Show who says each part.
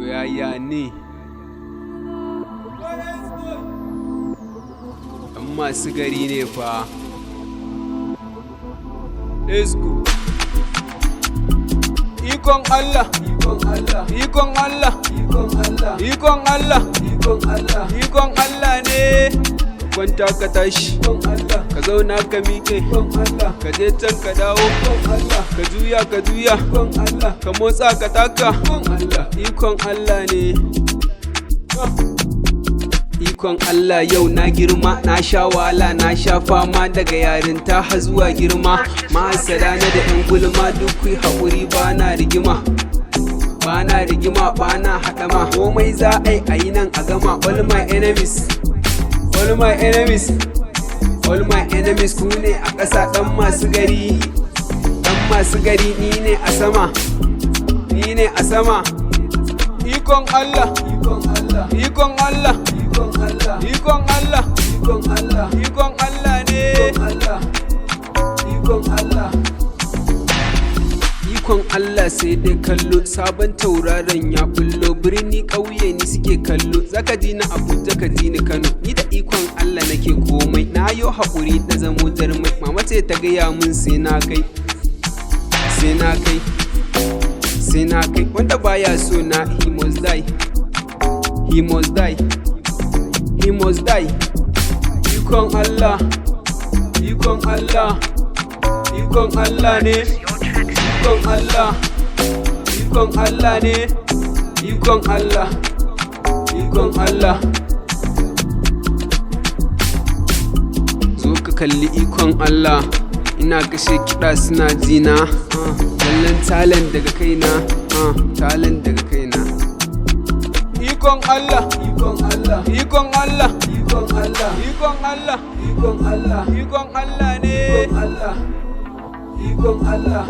Speaker 1: yaya ne ɗan masu gari ne fa. Let's go. Ikon Allah, ikon Allah, ikon Allah, ikon Allah, ikon Allah, ikon Allah, ikon Allah ne. Kwanta ka tashi, ka zauna ka miƙe, ka je can ka dawo, ka juya ka juya, ka motsa ka taka, ikon Allah ne. Ikon Allah yau na girma, na sha wahala, na sha fama daga yarinta har zuwa girma. Ma'asara na da 'yan gulma duk kuyi haƙuri, bana rigima, bana rigima, bana haɗama. Komai za a yi nan a gama. All my enemies, all my enemies, all my enemies ku ne a ƙasa. Ɗan masu gari, ɗan masu gari, ni ne a sama, ni ne a sama. Ikon Allah, ikon Allah, ikon Allah, ikon Allah, ikon Allah, ikon Allah, ikon Allah ne. Ikon Allah, ikon Allah sai dai kallo. Sabon tauraron ya bullo, birni ƙauye ni suke kallo. Zaka ji na Abuja ka ji ni Kano, ni da ikon Allah nake komai. Na yo haƙuri na zamo jarmai, mama ce ta gaya mun sai na kai, sai na kai, sai na kai. Wanda baya so na he must die, he must die, he must die. Ikon Allah, ikon Allah, ikon Allah ne. Ikon Allah, ikon Allah ne. Ikon Allah, ikon Allah. Zo ka kalli ikon Allah, ina kashe kiɗa suna jina. Kallon talent daga kaina, talent daga kaina. Ikon Allah, ikon Allah, ikon Allah, ikon Allah, ikon Allah, ikon Allah, ikon Allah ne. Ikon Allah, ikon Allah.